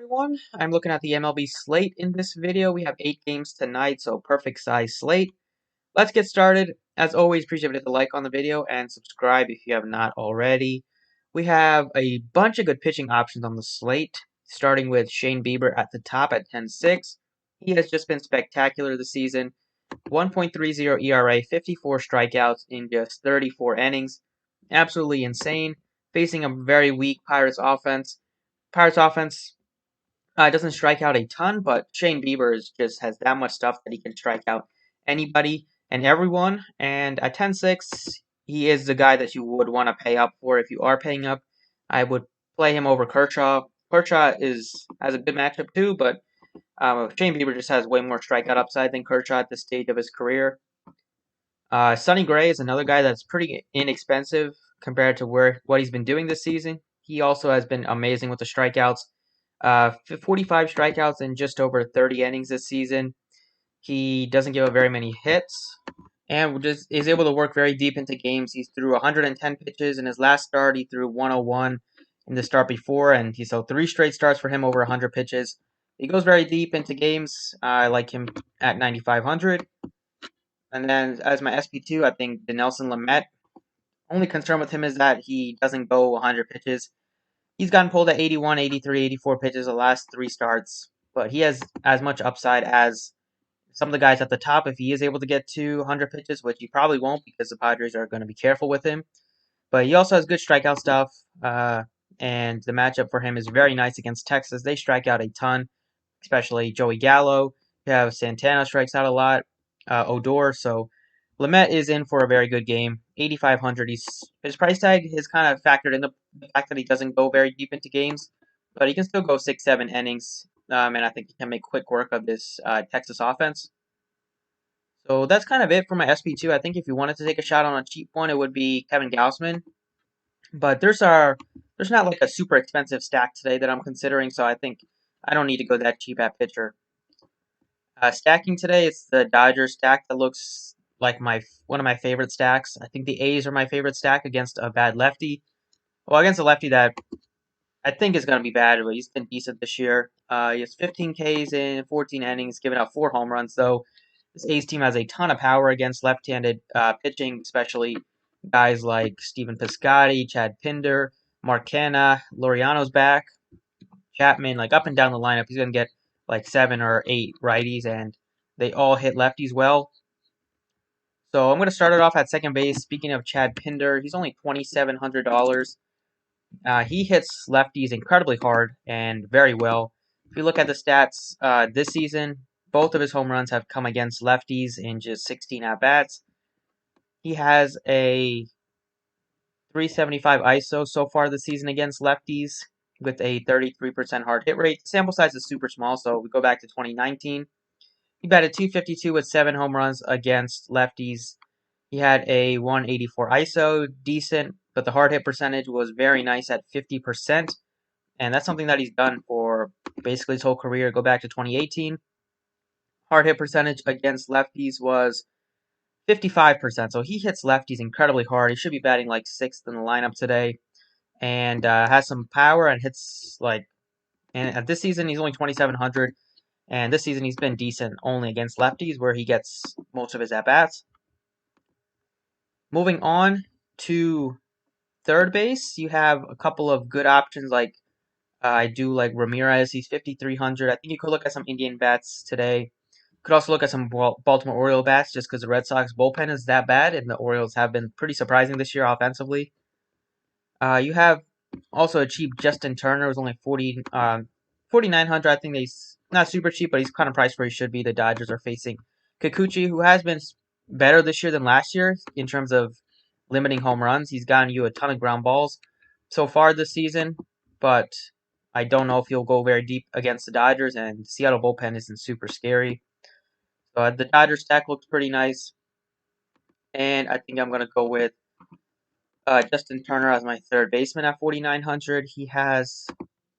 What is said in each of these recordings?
Everyone, I'm looking at the MLB slate in this video. We have 8 games tonight, so perfect size slate. Let's get started. As always, appreciate it if you like on the video and subscribe if you have not already. We have a bunch of good pitching options on the slate, starting with Shane Bieber at the top at 10-6. He has just been spectacular this season. 1.30 ERA, 54 strikeouts in just 34 innings. Absolutely insane. Facing a very weak Pirates offense. Pirates offense doesn't strike out a ton, but Shane Bieber just has that much stuff that he can strike out anybody and everyone. And at 10-6, he is the guy that you would want to pay up for if you are paying up. I would play him over Kershaw. Kershaw has a good matchup too, but Shane Bieber just has way more strikeout upside than Kershaw at this stage of his career. Sonny Gray is another guy that's pretty inexpensive compared to what he's been doing this season. He also has been amazing with the strikeouts. 45 strikeouts in just over 30 innings this season. He doesn't give up very many hits and just is able to work very deep into games. He's threw 110 pitches in his last start. He threw 101 in the start before, and he saw 3 straight starts for him over 100 pitches. He goes very deep into games. I like him at 9,500. And then as my SP2, I think the Nelson Lamet. Only concern with him is that he doesn't go 100 pitches. He's gotten pulled at 81, 83, 84 pitches the last 3 starts, but he has as much upside as some of the guys at the top if he is able to get to 100 pitches, which he probably won't because the Padres are going to be careful with him. But he also has good strikeout stuff, and the matchup for him is very nice against Texas. They strike out a ton, especially Joey Gallo. You have Santana strikes out a lot, Odor, so Lamet is in for a very good game. 8,500. His price tag is kind of factored in the fact that he doesn't go very deep into games, but he can still go 6-7 innings, and I think he can make quick work of this Texas offense. So that's kind of it for my SP2. I think if you wanted to take a shot on a cheap one, it would be Kevin Gausman. But there's not like a super expensive stack today that I'm considering, so I think I don't need to go that cheap at pitcher. Stacking today, it's the Dodgers stack that looks like one of my favorite stacks. I think the A's are my favorite stack against a bad lefty. Well, against a lefty that I think is going to be bad, but he's been decent this year. He has 15 Ks in 14 innings, giving up 4 home runs, though. This A's team has a ton of power against left-handed pitching, especially guys like Stephen Piscotty, Chad Pinder, Mark Canha, Laureano's back, Chapman, like up and down the lineup. He's going to get like 7 or 8 righties, and they all hit lefties well. So I'm going to start it off at second base. Speaking of Chad Pinder, he's only $2,700. He hits lefties incredibly hard and very well. If you look at the stats this season, both of his home runs have come against lefties in just 16 at-bats. He has a 375 ISO so far this season against lefties with a 33% hard hit rate. The sample size is super small, so we go back to 2019. He batted .252 with 7 home runs against lefties. He had a 184 ISO, decent, but the hard hit percentage was very nice at 50%. And that's something that he's done for basically his whole career. Go back to 2018. Hard hit percentage against lefties was 55%. So he hits lefties incredibly hard. He should be batting like 6th in the lineup today. And has some power and hits like. And at this season, he's only 2,700. And this season, he's been decent only against lefties, where he gets most of his at-bats. Moving on to third base, you have a couple of good options. Like I do like Ramirez. He's 5,300. I think you could look at some Indian bats today. Could also look at some Baltimore Oriole bats, just because the Red Sox bullpen is that bad, and the Orioles have been pretty surprising this year offensively. You have also a cheap Justin Turner, who's only 4,900. I think he's not super cheap, but he's kind of priced where he should be. The Dodgers are facing Kikuchi, who has been better this year than last year in terms of limiting home runs. He's gotten you a ton of ground balls so far this season, but I don't know if he'll go very deep against the Dodgers, and the Seattle bullpen isn't super scary. So the Dodgers stack looks pretty nice, and I think I'm going to go with Justin Turner as my third baseman at 4,900. He has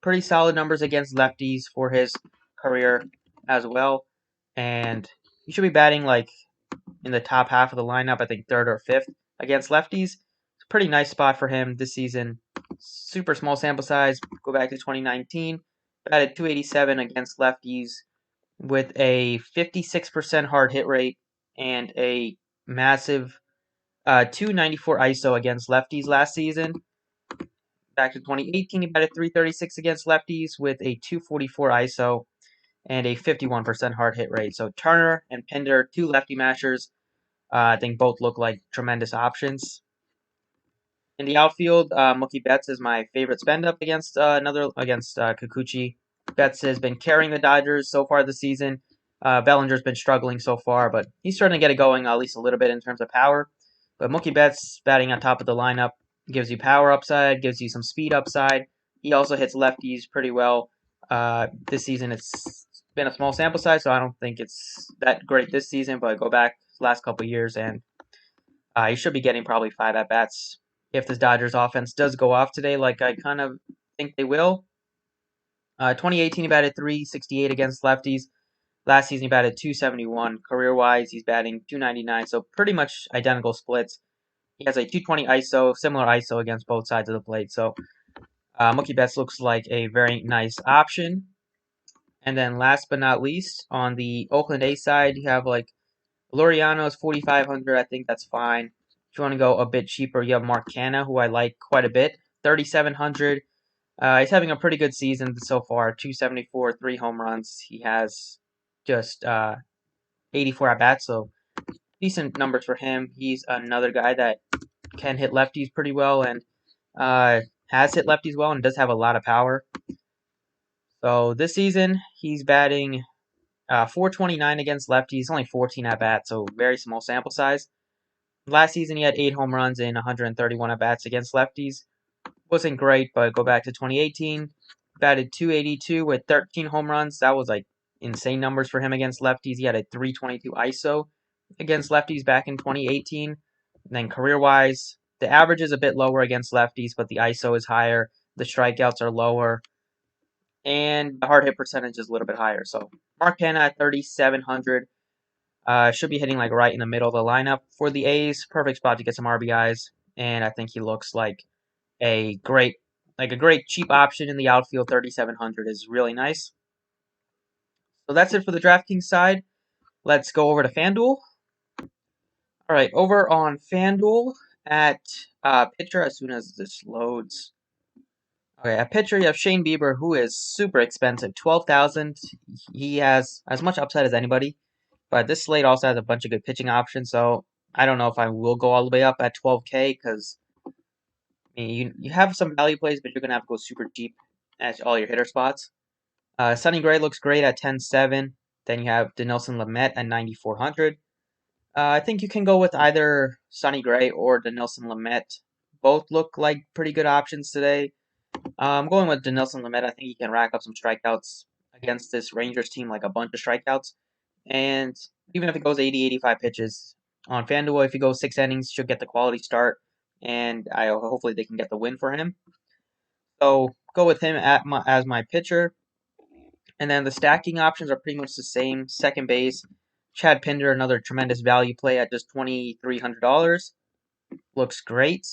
pretty solid numbers against lefties for his career as well, and he should be batting like in the top half of the lineup, I think 3rd or 5th against lefties. It's a pretty nice spot for him this season. Super small sample size. Go back to 2019. batted 287 against lefties with a 56% hard hit rate and a massive 294 ISO against lefties last season. Back to 2018, he batted 336 against lefties with a 244 ISO and a 51% hard hit rate. So Turner and Pinder, two lefty mashers, I think both look like tremendous options. In the outfield, Mookie Betts is my favorite spend up against Kikuchi. Betts has been carrying the Dodgers so far this season. Bellinger's been struggling so far, but he's starting to get it going at least a little bit in terms of power. But Mookie Betts batting on top of the lineup gives you power upside, gives you some speed upside. He also hits lefties pretty well. This season it's been a small sample size, so I don't think it's that great this season. But go back last couple years, and he should be getting probably 5 at bats if this Dodgers offense does go off today, like I kind of think they will. 2018 he batted 368 against lefties. Last season he batted 271. Career-wise, he's batting 299, so pretty much identical splits. He has a 220 ISO, similar ISO against both sides of the plate. So Mookie Betts looks like a very nice option. And then last but not least, on the Oakland A side, you have like Laureano's 4,500. I think that's fine. If you want to go a bit cheaper, you have Mark Canha, who I like quite a bit, 3,700. He's having a pretty good season so far, 274, 3 home runs. He has just 84 at bats, so decent numbers for him. He's another guy that can hit lefties pretty well and has hit lefties well and does have a lot of power. So this season, he's batting 429 against lefties, only 14 at bats, so very small sample size. Last season, he had 8 home runs in 131 at bats against lefties. Wasn't great, but go back to 2018, batted 282 with 13 home runs. That was like insane numbers for him against lefties. He had a 322 ISO against lefties back in 2018. And then career-wise, the average is a bit lower against lefties, but the ISO is higher. The strikeouts are lower, and the hard hit percentage is a little bit higher. So Mark Canha at 3,700 should be hitting like right in the middle of the lineup for the A's. Perfect spot to get some RBIs, and I think he looks like a great cheap option in the outfield. 3,700 is really nice. So that's it for the DraftKings side. Let's go over to Fanduel. All right, over on Fanduel at pitcher, as soon as this loads. Okay, at pitcher you have Shane Bieber, who is super expensive, 12,000. He has as much upside as anybody, but this slate also has a bunch of good pitching options. So I don't know if I will go all the way up at 12K because you have some value plays, but you're gonna have to go super cheap at all your hitter spots. Sonny Gray looks great at 10.7. Then you have Dinelson Lamet at 9,400. I think you can go with either Sonny Gray or Dinelson Lamet. Both look like pretty good options today. I'm going with Dinelson Lamet. I think he can rack up some strikeouts against this Rangers team, like a bunch of strikeouts. And even if it goes 80, 85 pitches on FanDuel, if he goes 6 innings, should get the quality start. And hopefully they can get the win for him. So go with him as my pitcher. And then the stacking options are pretty much the same. Second base, Chad Pinder, another tremendous value play at just $2,300. Looks great.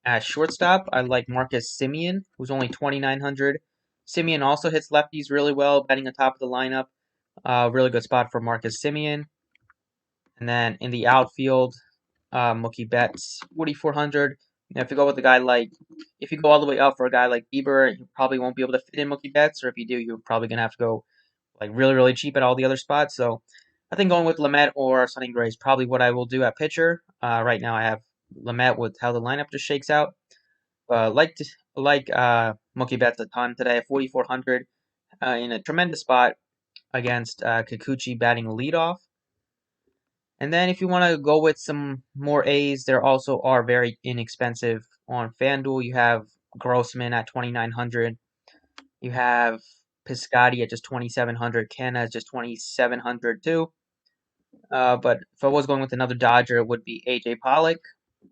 At shortstop, I like Marcus Semien, who's only 2,900. Semien also hits lefties really well, batting on top of the lineup. Really good spot for Marcus Semien. And then in the outfield, Mookie Betts, 4,400. If you go with a guy like, if you go all the way up for a guy like Bieber, you probably won't be able to fit in Mookie Betts, or if you do, you're probably gonna have to go like really, really cheap at all the other spots. So I think going with Lamet or Sonny Gray is probably what I will do at pitcher. Right now I have Lamet with how the lineup just shakes out. Mookie Betts a ton today, 4,400 in a tremendous spot against Kikuchi batting leadoff. And then if you want to go with some more A's, there also are very inexpensive on FanDuel. You have Grossman at 2,900. You have Piscotty at just 2,700. Canha is just 2,700 too. But if I was going with another Dodger, it would be AJ Pollock.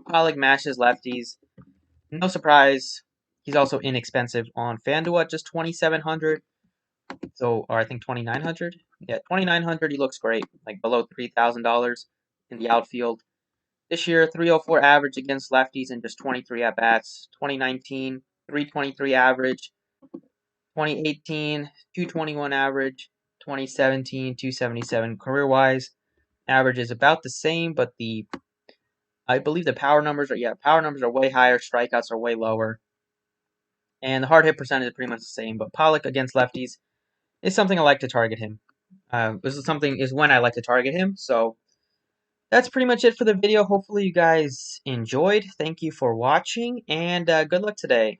Pollock mashes lefties. No surprise. He's also inexpensive on FanDuel at just 2,700. So, or I think 2,900. Yeah, 2,900. He looks great, like below $3,000 in the outfield. This year, 304 average against lefties and just 23 at bats. 2019, 323 average. 2018, 221 average. 2017, 277 career-wise. Average is about the same, but I believe the power numbers are way higher. Strikeouts are way lower. And the hard hit percentage is pretty much the same. But Pollock against lefties is something I like to target him. This is when I like to target him. So that's pretty much it for the video. Hopefully you guys enjoyed. Thank you for watching, and good luck today.